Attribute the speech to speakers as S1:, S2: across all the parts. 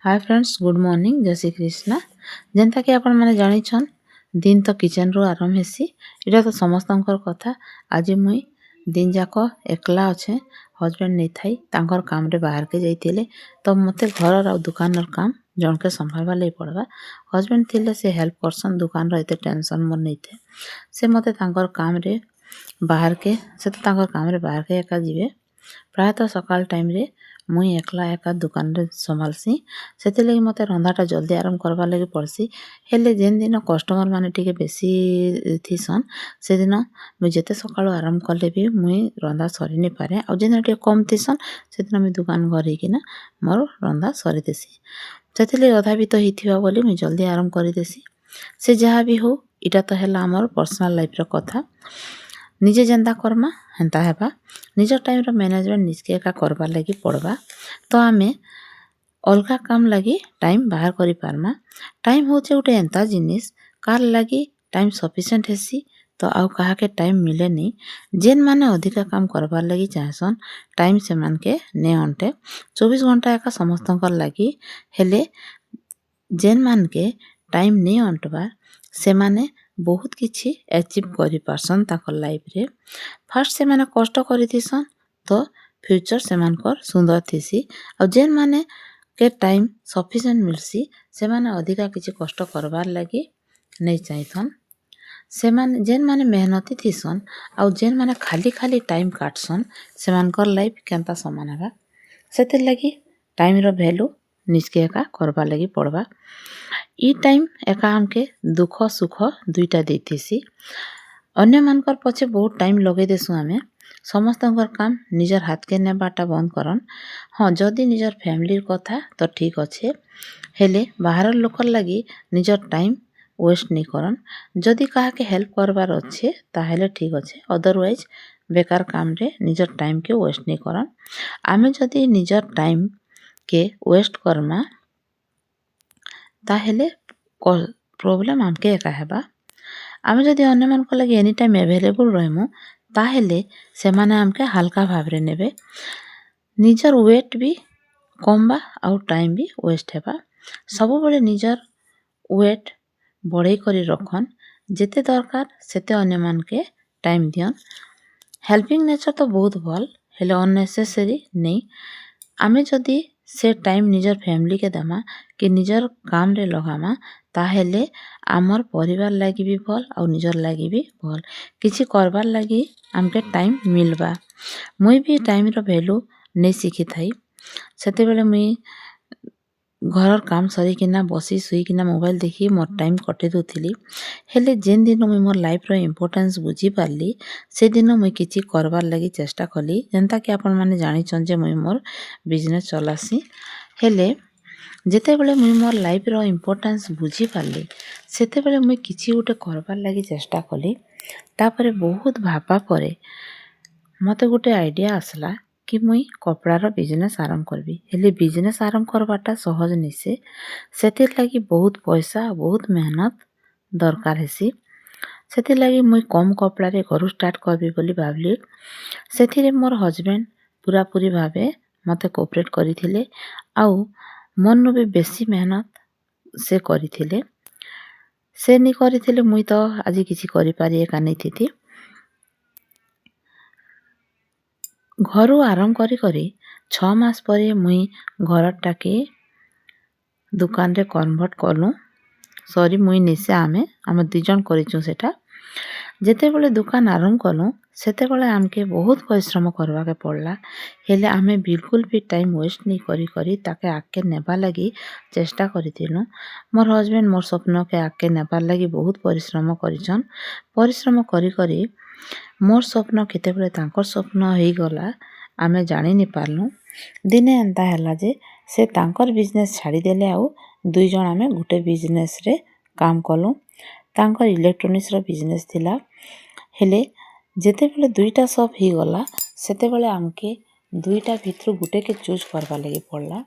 S1: Hi friends, good morning, जय श्री कृष्णा। जेनता कि आपण माने जानिछन दिन तो किचन रो आरंभ हेसी। इटा तो समस्तंकर कथा। आज मुई दिन जाक एकला अच्छे, हस्बैंड नहीं थाई तांकर काम रे बाहर के जाइतिले, तो मते घर और दुकान रो काम जन के संभालवा ले पड़वा। हस्बैंड थिले से हेल्प करसन, दुकान रो एते टेंशन मोर नहीं थे। से मते तांकर काम रे बाहर के एका जीवे। प्रायतः सकाल टाइम रे मुई एकला एका दुकान रे संभालसी। सेते लगी मते रंधाटा जल्दी आरंभ करवा लगी पड़सी। हेले जेन दिन कस्टमर माने टिके बेसी थिसन, से दिन मुई जेते सकाळु आरंभ कले भी मुई रंधा सरी नहीं पारे। आ जेन टिके कम थिसन, से दिन मुई दुकान घर किना मोर रंधा सरी देसी। सेते लगी अधा भी तो हिथिबा बोली मुई जल्दी आरंभ करी देसी। से जहाँ भी हो, इटा तो हेला हमर पर्सनल लाइफ रो कथा। निजे जेंता करमा हेंता हेबा। निजर टाइम रो मैनेजमेंट निजके एका करबार लगी पड़वा। तो आमे अलगा काम लगी टाइम बाहर करी पारमा। टाइम होचे उठे एंता जिनिस कार लगी टाइम सफिशिएंट हेसी, तो आउ कहा के टाइम मिले नहीं। जेन माने अधिका काम करबार लगी चाहसन, टाइम से मान के ने अंटे 24 घंटा एका समस्तंकर लगी। हेले जेन मान के टाइम नहीं अंटबार, से माने बहुत किछि अचीव करि पारसन ताकर लाइफ रे। फर्स्ट से माने कष्ट करि थिसन, तो फ्यूचर से मानकर सुंदर थिसी। और जेन माने के टाइम सफिशिएंट मिलसी, से माने अधिका किछि कष्ट करबार लगी नहीं चाहिथन। से माने जेन माने मेहनती थिसन और जेन माने खाली खाली टाइम काटसन, से मानकर लाइफ केंता समान हेबा। सेते लगी टाइम रो वैल्यू निजके एका करबा लगी पड़वा। ई टाइम एका हमके दुख सुख दुईटा देथिसी। अन्य मानकर पछे बहुत टाइम लगे देसु आमे। समस्तंकर काम निजर हाथ के नेबाटा बंद करन। हाँ, जदि निजर फैमिली कथा तो ठीक अच्छे, हेले बाहर लोकर लगी निजर टाइम वेस्ट नहीं करन। जदि कहा के हेल्प करबार अच्छे ताहेले ठीक अच्छे, अदरवाइज बेकार काम रे निजर टाइम के वेस्ट नहीं करन। आमे जदि निजर टाइम के वेस्ट करमा, ताहेले प्रॉब्लम हमके एका हेबा। आमे जदि अन्य मान को लगी एनी टाइम अवेलेबल रहमु, ताहेले से माने हमके हल्का भावरे नेबे। निजर वेट भी कमबा और टाइम भी वेस्ट हेबा। सबु बड़े निजर वेट बढ़े करी रखन। जेते दरकार सेते अन्य मान के टाइम दियन। हेल्पिंग नेचर तो बहुत भल, हेले अननेसेसरी नहीं। आमे जदि से टाइम निजर फैमिली के दमा कि निजर काम रे लगामा, ताहेले आमर परिवार लागी भी भल और निजर लागी भी भल। किछि करबार लागी हमके टाइम मिलबा। मुई भी टाइम रो वैल्यू नहीं सीखी थाई। सेते बेले मुई घर काम सरी किना बसी सुई किना मोबाइल देखी मोर टाइम कटे दोथिली। हेले जेन दिन मुई मोर लाइफ रो इम्पोर्टेंस बुझी पारली, से दिन मुई किछि करबार लागी चेष्टा कली। जेंता कि आपण माने जानिछन जे मुई मोर बिजनेस चलासी। हेले जेते बेले मुई मोर लाइफ रो इम्पोर्टेंस बुझी पारली, सेते बेले मुई किछि उठे करबार लागी चेष्टा कली। तापरे बहुत भाबा परे मते गुटे आइडिया आसला कि मुई कपड़ा बिजनेस आरंभ करबी। हेले बिजनेस आरंभ करबाटा सहज निसे। सेतिर लागी बहुत पैसा बहुत मेहनत दरकार हेसी। सेतिर लागी मुई कम कपड़ा रे घर स्टार्ट करबी बोली भाबली। सेथिरे मोर हस्बैंड पूरा पूरी भावे मते कोऑपरेट करिथिले। आउ मन भी बेसी मेहनत से करिथिले। से नहीं करिथिले मुई तो आज किछि करि पारि एका नहीं थिति। घरु आरंभ करी करी 6 मास परे मुई घरटा के दुकान रे कन्वर्ट कलु। सॉरी, मुई निसे आमे दुई जन करिछु सेटा। जेते बेले दुकान आरंभ कलु, सेते बेले हमके बहुत परिश्रम करवा के पड़ला। हेले आमे बिल्कुल भी टाइम वेस्ट नहीं करी करी ताके आके नेबा लगी चेष्टा करिथिलु। मोर हस्बैंड मोर स्वप्न के आके नेबार लगी बहुत परिश्रम करिछन। परिश्रम करी करी मोर स्वप्न केतेबेले तांकर स्वप्न होई गला आमे जानि नहीं पारलु। दिने एंता हैला जे से तांकर बिजनेस छाड़ी देले आउ दुई जन आमे गुटे बिजनेस रे काम कलु। तांकर इलेक्ट्रॉनिक्स रो बिजनेस थिला। हेले जेते बेले दुईटा शॉप ही गला, सेते बेले हमके दुईटा भितरु गुटे के चूज करबा लगी पड़ला।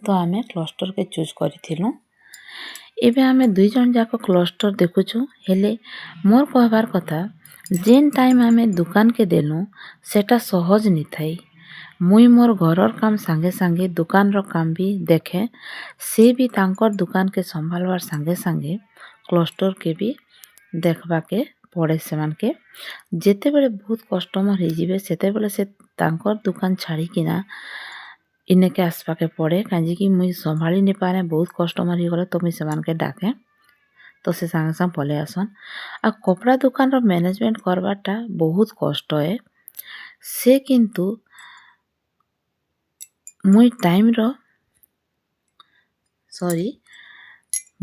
S1: तो आमे क्लस्टर के चूज करिथिलु। एबे आमे दुई जन जाको क्लस्टर देखुछु। हेले मोर कहबार कथा, जेन टाइम आमे दुकान के देलु सेटा सहज नहीं थाई। ମୁଇଁ ମୋର୍ ଘରର୍ କାମ୍ ସାଙ୍ଗେ ସାଙ୍ଗେ ଦୁକାନ୍ର କାମ୍ ବି ଦେଖେ। ସେ ବି ତାଙ୍କର୍ ଦୁକାନ୍କେ ସମ୍ଭାଳ୍ବାର୍ ସାଙ୍ଗେ ସାଙ୍ଗେ କ୍ଲଷ୍ଟର୍କେ ବି ଦେଖ୍ବାକେ ପଡ଼େ ସେମାନ୍କେ। ଯେତେବେଳେ ବହୁତ୍ କଷ୍ଟମର୍ ହେଇଯିବେ ସେତେବେଳେ ସେ ତାଙ୍କର୍ ଦୁକାନ୍ ଛାଡ଼ିକିନା ଇନେକେ ଆସ୍ବାକେ ପଡ଼େ। କାଁଜିକି ମୁଇଁ ସମ୍ଭାଳି ନି ପାରେ ବହୁତ୍ କଷ୍ଟମର୍ ହେଇଗଲେ ତ ମୁଇଁ ସେମାନ୍କେ ଡାକେ, ତ ସେ ସାଙ୍ଗେ ସାଙ୍ଗେ ପଲେଇ ଆସନ୍। ଆଉ କପଡ଼ା ଦୁକାନ୍ର ମ୍ୟାନେଜମେଣ୍ଟ୍ କର୍ବାର୍ଟା ବହୁତ୍ କଷ୍ଟ ଏ। ସେ କିନ୍ତୁ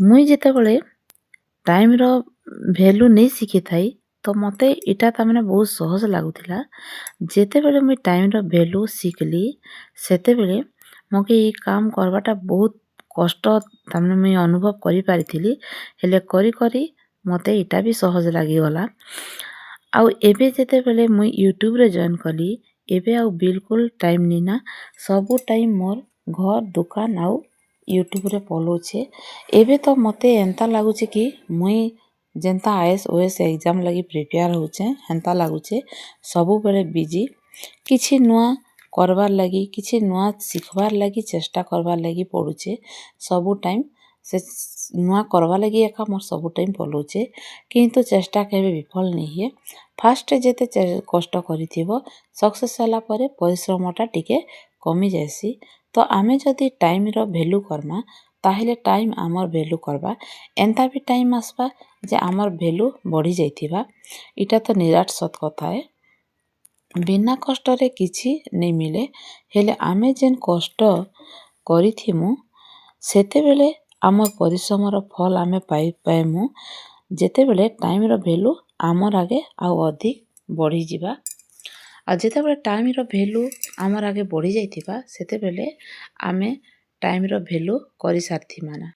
S1: ମୁଇଁ ଯେତେବେଳେ ଟାଇମ୍ ର ଭ୍ୟାଲୁ ନେଇ ଶିଖିଥାଇ ତ ମତେ ଇଟା ତାମାନେ ବହୁତ୍ ସହଜ୍ ଲାଗୁଥିଲା। ଯେତେବେଳେ ମୁଇଁ ଟାଇମ୍ ର ଭ୍ୟାଲୁ ଶିଖ୍ଲି ସେତେବେଳେ ମକେ ଇ କାମ୍ କର୍ବାଟା ବହୁତ୍ କଷ୍ଟ ତାମାନେ ମୁଇଁ ଅନୁଭବ କରିପାରିଥିଲି। ହେଲେ କରି କରି ମତେ ଇଟା ବି ସହଜ୍ ଲାଗିଗଲା। ଆଉ ଏବେ ଯେତେବେଳେ ମୁଇଁ ୟୁଟ୍ୟୁବ୍ରେ ଜଏନ୍ କଲି, ଏବେ ଆଉ ବିଲକୁଲ୍ ଟାଇମ୍ ନିନା, ସବୁ ଟାଇମ୍ ମୋର୍ ଘର୍ ଦୁକାନ୍ ଆଉ ୟୁଟ୍ୟୁବ୍ରେ ପଲଉଛେ। ଏବେ ତ ମତେ ଏନ୍ତା ଲାଗୁଛେ କି ମୁଇଁ ଯେନ୍ତା IAS OAS ଏଗ୍ଜାମ୍ ଲାଗି ପ୍ରିପେୟାର୍ ହଉଛେଁ ହେନ୍ତା ଲାଗୁଛେ। ସବୁବେଳେ ବିଜି, କିଛି ନୂଆ କର୍ବାର୍ ଲାଗି, କିଛି ନୂଆ ଶିଖ୍ବାର୍ ଲାଗି ଚେଷ୍ଟା କର୍ବାର୍ ଲାଗି ପଡ଼ୁଛେ। ସବୁ ଟାଇମ୍ ସେ ନୂଆ କର୍ବାର୍ ଲାଗି ଏକା ମୋର୍ ସବୁ ଟାଇମ୍ ପଲଉଛେ। କିନ୍ତୁ ଚେଷ୍ଟା କେବେ ବିଫଲ୍ ନି ହୁଏ। ଫାର୍ଷ୍ଟରେ ଯେତେ କଷ୍ଟ କରିଥିବ ସକ୍ସେସ୍ ହେଲା ପରେ ପରିଶ୍ରମଟା ଟିକେ କମି ଯାଏସି। ତ ଆମେ ଯଦି ଟାଇମ୍ ର ଭ୍ୟାଲୁ କର୍ମା ତାହେଲେ ଟାଇମ୍ ଆମର୍ ଭ୍ୟାଲୁ କର୍ବା। ଏନ୍ତା ବି ଟାଇମ୍ ଆସ୍ବା ଯେ ଆମର୍ ଭ୍ୟାଲୁ ବଢ଼ି ଯାଇଥିବା। ଇଟା ତ ନିରାଟ୍ ସତ୍ କଥା ଏ। ବିନା କଷ୍ଟରେ କିଛି ନେଇ ମିଲେ, ହେଲେ ଆମେ ଯେନ୍ କଷ୍ଟ କରିଥିମୁ ସେତେବେଳେ ଆମର୍ ପରିଶ୍ରମର ଫଲ୍ ଆମେ ପାଇମୁ ଯେତେବେଳେ ଟାଇମ୍ ର ଭ୍ୟାଲୁ ଆମର୍ ଆଗେ ଆଉ ଅଧିକ୍ ବଢ଼ିଯିବା। ଆଉ ଯେତେବେଳେ ଟାଇମ୍ ର ଭ୍ୟାଲୁ ଆମର୍ ଆଗେ ବଢ଼ି ଯାଇଥିବା ସେତେବେଳେ ଆମେ ଟାଇମ୍ ର ଭ୍ୟାଲୁ କରି ସାରିଥିମା ନା।